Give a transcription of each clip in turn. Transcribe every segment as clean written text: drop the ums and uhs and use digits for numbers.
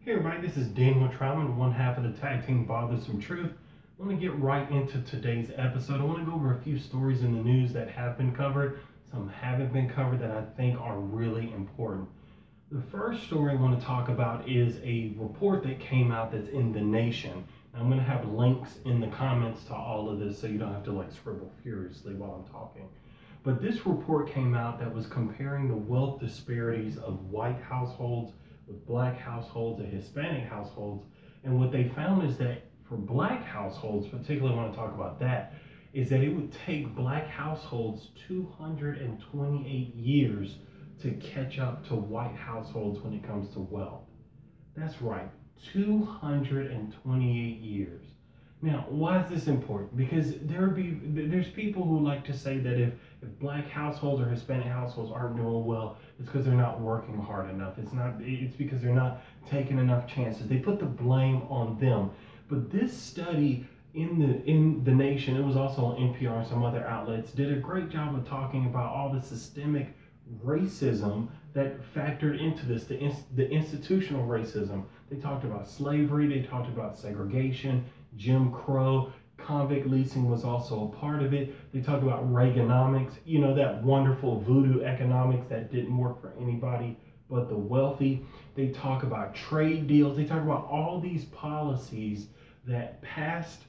Hey everybody, this is Daniel Troutman, one half of the tag team Bothersome Truth. I want to get right into today's episode. I want to go over a few stories in the news that have been covered, some haven't been covered that I think are really important. The first story I want to talk about is a report that came out that's in The Nation. Now, I'm going to have links in the comments to all of this so you don't have to scribble furiously while I'm talking. But this report came out that was comparing the wealth disparities of white households with black households and Hispanic households. And what they found is that for black households, particularly when I talk about that, is that it would take black households 228 years to catch up to white households when it comes to wealth. That's right, 228 years. Now, why is this important? Because there's people who like to say that if black households or Hispanic households aren't doing well, it's because they're not working hard enough. It's because they're not taking enough chances. They put the blame on them. But this study in the Nation, it was also on NPR and some other outlets, did a great job of talking about all the systemic racism that factored into this, the institutional racism. They talked about slavery, they talked about segregation, Jim Crow, convict leasing was also a part of it. They talked about Reaganomics, that wonderful voodoo economics that didn't work for anybody but the wealthy. They talk about trade deals. They talk about all these policies that passed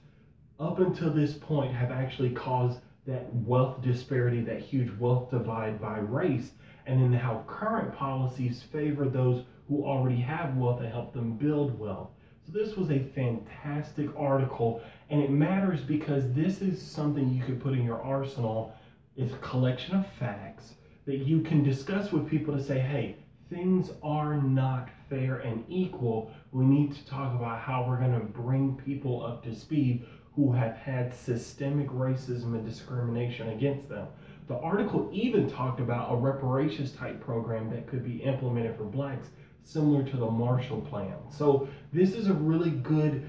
up until this point have actually caused that wealth disparity, that huge wealth divide by race, and then how current policies favor those who already have wealth and help them build wealth. So this was a fantastic article, and it matters because this is something you could put in your arsenal. It's a collection of facts that you can discuss with people to say, hey, things are not fair and equal. We need to talk about how we're going to bring people up to speed who have had systemic racism and discrimination against them. The article even talked about a reparations type program that could be implemented for blacks, similar to the Marshall Plan. So this is a really good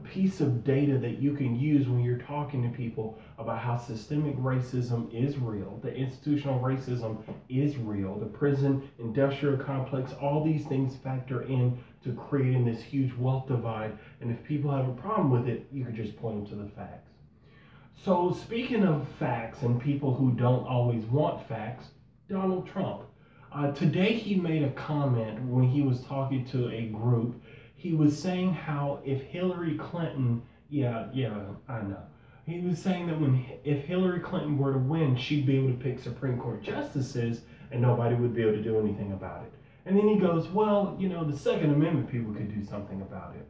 piece of data that you can use when you're talking to people about how systemic racism is real, the institutional racism is real, the prison industrial complex, all these things factor in to creating this huge wealth divide. And if people have a problem with it, you could just point them to the facts. So speaking of facts and people who don't always want facts, Donald Trump. Today he made a comment when he was talking to a group. He was saying how if Hillary Clinton, I know. He was saying that if Hillary Clinton were to win, she'd be able to pick Supreme Court justices and nobody would be able to do anything about it. And then he goes, well, the Second Amendment people could do something about it.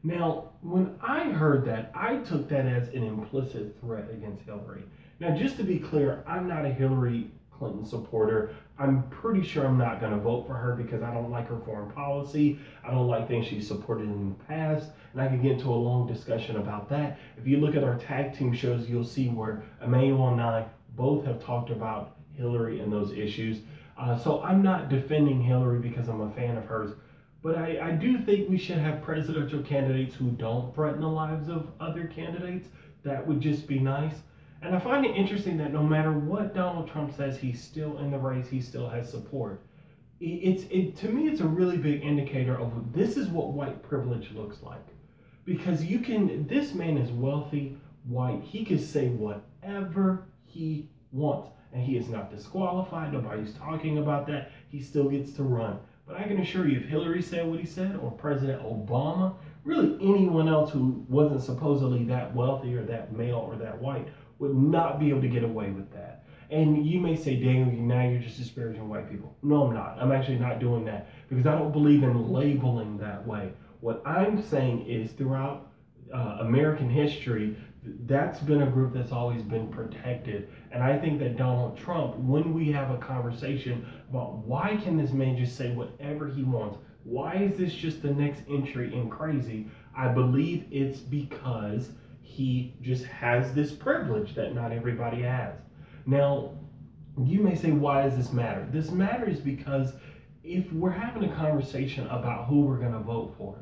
Now, when I heard that, I took that as an implicit threat against Hillary. Now, just to be clear, I'm not a Hillary Clinton supporter. I'm pretty sure I'm not going to vote for her because I don't like her foreign policy. I don't like things she's supported in the past. And I could get into a long discussion about that. If you look at our tag team shows, you'll see where Emmanuel and I both have talked about Hillary and those issues. So I'm not defending Hillary because I'm a fan of hers. But I do think we should have presidential candidates who don't threaten the lives of other candidates. That would just be nice. And I find it interesting that no matter what Donald Trump says, he's still in the race, he still has support. To me, it's a really big indicator of this is what white privilege looks like. Because this man is wealthy, white, he can say whatever he wants. And he is not disqualified, nobody's talking about that, he still gets to run. But I can assure you, if Hillary said what he said, or President Obama, really anyone else who wasn't supposedly that wealthy or that male or that white, would not be able to get away with that. And you may say, Daniel, now you're just disparaging white people. No, I'm not. I'm actually not doing that because I don't believe in labeling that way. What I'm saying is throughout American history, that's been a group that's always been protected. And I think that Donald Trump, when we have a conversation about why can this man just say whatever he wants, why is this just the next entry in crazy, I believe it's because he just has this privilege that not everybody has. Now, you may say, why does this matter? This matters because if we're having a conversation about who we're going to vote for,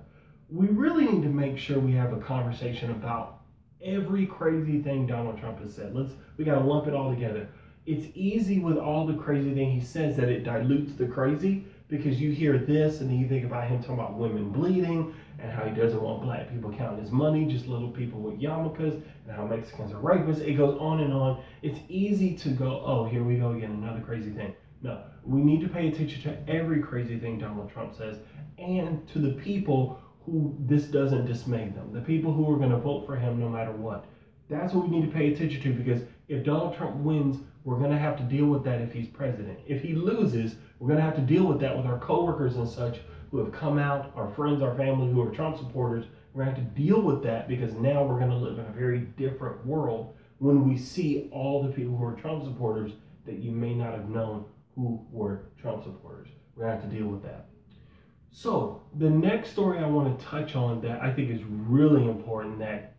we really need to make sure we have a conversation about every crazy thing Donald Trump has said. We got to lump it all together. It's easy with all the crazy thing he says that it dilutes the crazy. because you hear this and then you think about him talking about women bleeding and how he doesn't want black people counting his money, just little people with yarmulkes, and how Mexicans are rapists. It goes on and on. It's easy to go, oh, here we go again, another crazy thing. No, we need to pay attention to every crazy thing Donald Trump says, and to the people who this doesn't dismay them, the people who are going to vote for him no matter what. That's what we need to pay attention to, because if Donald Trump wins, we're going to have to deal with that if he's president. If he loses, we're going to have to deal with that with our coworkers and such who have come out, our friends, our family who are Trump supporters. We're going to have to deal with that, because now we're going to live in a very different world when we see all the people who are Trump supporters that you may not have known who were Trump supporters. We're going to have to deal with that. So the next story I want to touch on that I think is really important, that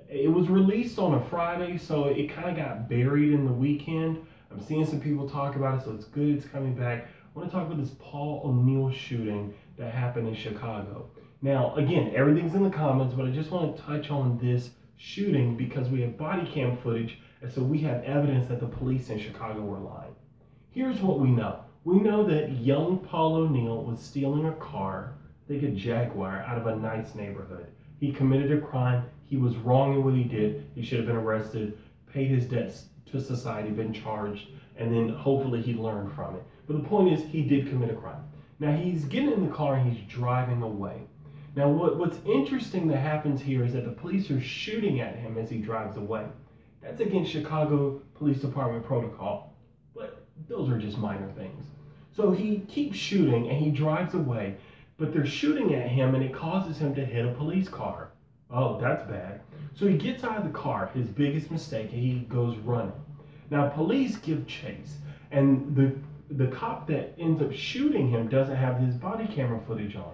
it was released on a Friday, so it kind of got buried in the weekend. I'm seeing some people talk about it, so it's good it's coming back. I want to talk about this Paul O'Neill shooting that happened in Chicago. Now, again, everything's in the comments, but I just want to touch on this shooting because we have body cam footage, and so we have evidence that the police in Chicago were lying. Here's what we know. We know that young Paul O'Neill was stealing a car, I think a Jaguar, out of a nice neighborhood. He committed a crime. He was wrong in what he did. He should have been arrested, paid his debts to society, been charged, and then hopefully he learned from it. But the point is, he did commit a crime. Now he's getting in the car and he's driving away. Now what's interesting that happens here is that the police are shooting at him as he drives away. That's against Chicago Police Department protocol, but those are just minor things. So he keeps shooting and he drives away, but they're shooting at him and it causes him to hit a police car. Oh, that's bad. So he gets out of the car, his biggest mistake, and he goes running. Now police give chase, and the cop that ends up shooting him doesn't have his body camera footage on.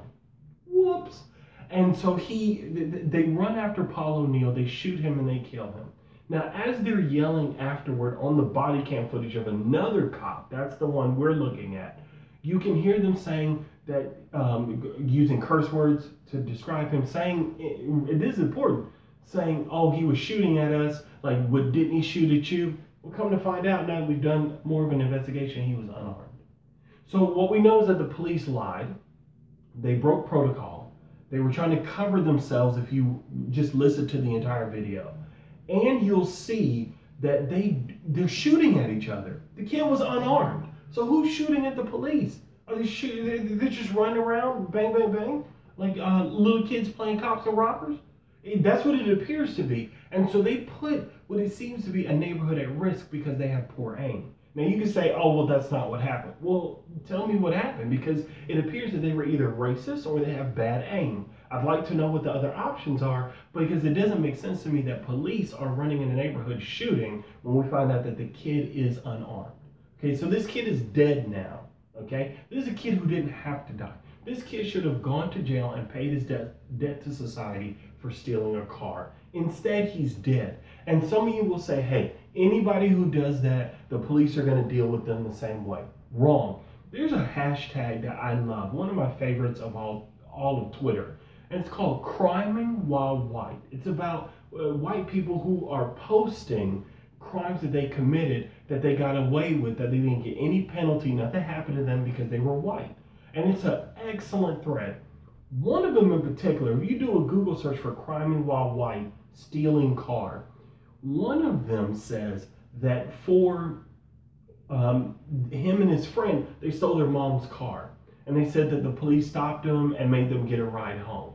Whoops. And so they run after Paul O'Neill, they shoot him and they kill him. Now, as they're yelling afterward on the body cam footage of another cop, that's the one we're looking at, you can hear them saying that, using curse words to describe him, saying, this is important, saying, oh, he was shooting at us, like, what, didn't he shoot at you? Well, come to find out, now that we've done more of an investigation, he was unarmed. So what we know is that the police lied, they broke protocol, they were trying to cover themselves if you just listen to the entire video. And you'll see that they're shooting at each other. The kid was unarmed. So who's shooting at the police? Are they shooting? They're just running around, bang, bang, bang, like little kids playing cops and robbers? That's what it appears to be. And so they put what it seems to be a neighborhood at risk because they have poor aim. Now you can say, oh, well, that's not what happened. Well, tell me what happened, because it appears that they were either racist or they have bad aim. I'd like to know what the other options are, because it doesn't make sense to me that police are running in the neighborhood shooting when we find out that the kid is unarmed. Okay, so this kid is dead now, okay? This is a kid who didn't have to die. This kid should have gone to jail and paid his debt to society for stealing a car. Instead, he's dead. And some of you will say, hey, anybody who does that, the police are going to deal with them the same way. Wrong. There's a hashtag that I love, one of my favorites of all of Twitter, and it's called Criming While White. It's about white people who are posting crimes that they committed that they got away with, that they didn't get any penalty, nothing happened to them because they were white. And it's an excellent thread. One of them in particular, if you do a Google search for Criming While White, stealing car, one of them says that for him and his friend, they stole their mom's car. And they said that the police stopped them and made them get a ride home.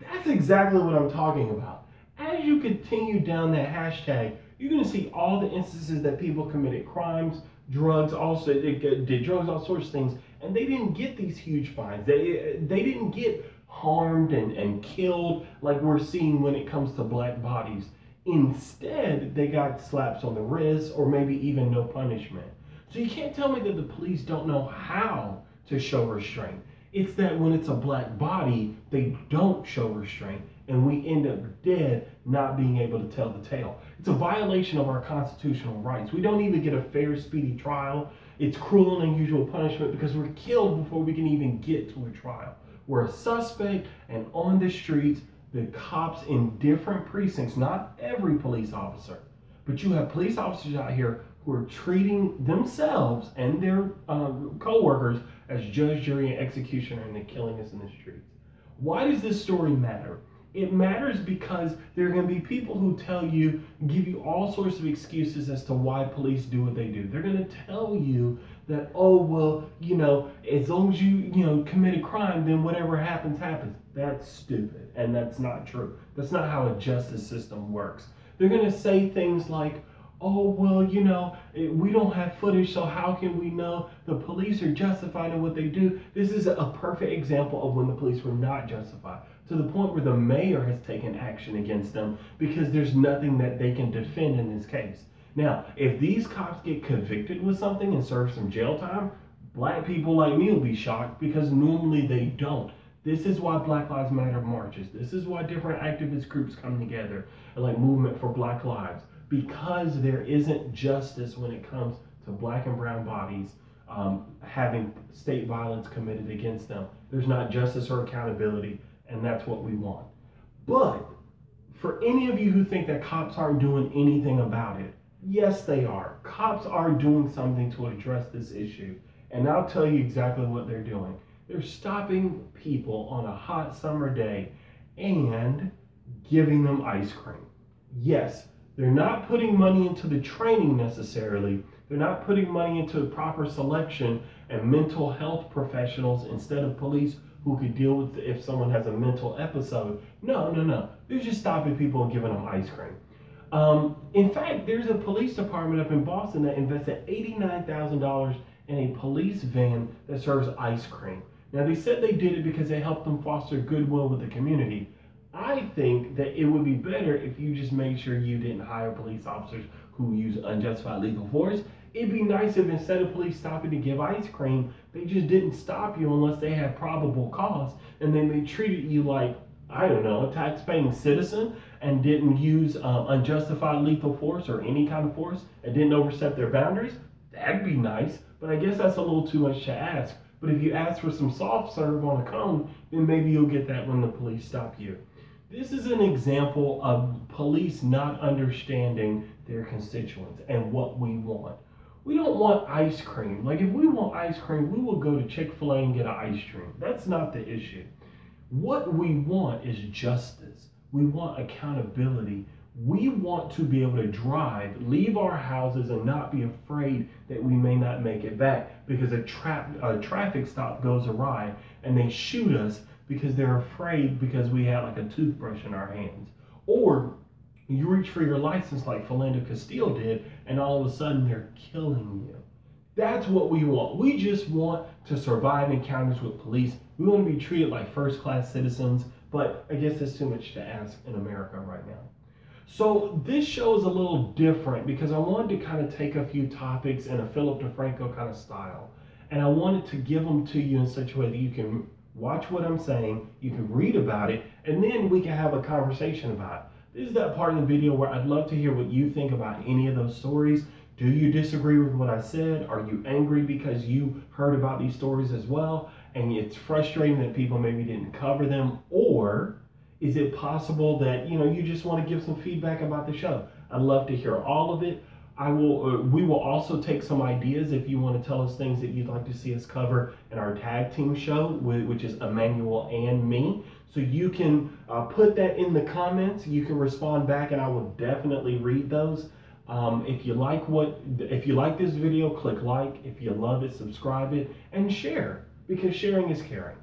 That's exactly what I'm talking about. As you continue down that hashtag, you're going to see all the instances that people committed crimes, drugs, also did drugs, all sorts of things, and they didn't get these huge fines. They didn't get harmed and killed like we're seeing when it comes to black bodies. Instead, they got slaps on the wrist or maybe even no punishment. So you can't tell me that the police don't know how to show restraint. It's that when it's a black body, they don't show restraint, and we end up dead, not being able to tell the tale. It's a violation of our constitutional rights. We don't even get a fair, speedy trial. It's cruel and unusual punishment because we're killed before we can even get to a trial. We're a suspect, and on the streets, the cops in different precincts, not every police officer, but you have police officers out here who are treating themselves and their co-workers as judge, jury, and executioner, and they're killing us in the streets. Why does this story matter? It matters because there are going to be people who give you all sorts of excuses as to why police do what they do. They're going to tell you that, oh, well, as long as you commit a crime, then whatever happens, happens. That's stupid, and that's not true. That's not how a justice system works. They're going to say things like, oh, well, we don't have footage, so how can we know the police are justified in what they do? This is a perfect example of when the police were not justified, to the point where the mayor has taken action against them because there's nothing that they can defend in this case. Now, if these cops get convicted with something and serve some jail time, black people like me will be shocked because normally they don't. This is why Black Lives Matter marches. This is why different activist groups come together, like Movement for Black Lives, because there isn't justice when it comes to black and brown bodies having state violence committed against them. There's not justice or accountability, and that's what we want. But for any of you who think that cops aren't doing anything about it, yes, they are. Cops are doing something to address this issue, and I'll tell you exactly what they're doing. They're stopping people on a hot summer day and giving them ice cream. Yes, they're not putting money into the training necessarily. They're not putting money into proper selection and mental health professionals instead of police who could deal with if someone has a mental episode. No. They're just stopping people and giving them ice cream. In fact, there's a police department up in Boston that invested $89,000 in a police van that serves ice cream. Now, they said they did it because they helped them foster goodwill with the community. I think that it would be better if you just made sure you didn't hire police officers who use unjustified lethal force. It'd be nice if instead of police stopping to give ice cream, they just didn't stop you unless they had probable cause, and then they treated you like, I don't know, a tax-paying citizen and didn't use unjustified lethal force or any kind of force and didn't overstep their boundaries. That'd be nice, but I guess that's a little too much to ask. But if you ask for some soft serve on a cone, then maybe you'll get that when the police stop you. This is an example of police not understanding their constituents and what we want. We don't want ice cream. Like, if we want ice cream, we will go to Chick-fil-A and get an ice cream. That's not the issue. What we want is justice. We want accountability. We want to be able to drive, leave our houses, and not be afraid that we may not make it back because a traffic stop goes awry and they shoot us because they're afraid because we have like a toothbrush in our hands. Or you reach for your license like Philando Castile did, and all of a sudden they're killing you. That's what we want. We just want to survive encounters with police. We want to be treated like first-class citizens, but I guess that's too much to ask in America right now. So this show is a little different because I wanted to kind of take a few topics in a Philip DeFranco kind of style, and I wanted to give them to you in such a way that you can watch what I'm saying, you can read about it, and then we can have a conversation about it. This is that part of the video where I'd love to hear what you think about any of those stories. Do you disagree with what I said? Are you angry because you heard about these stories as well and it's frustrating that people maybe didn't cover them? Or is it possible that you just want to give some feedback about the show? I'd love to hear all of it. We will also take some ideas if you want to tell us things that you'd like to see us cover in our tag team show, which is Emmanuel and me. So you can put that in the comments. You can respond back, and I will definitely read those. If you like this video, click like. If you love it, subscribe it and share, because sharing is caring.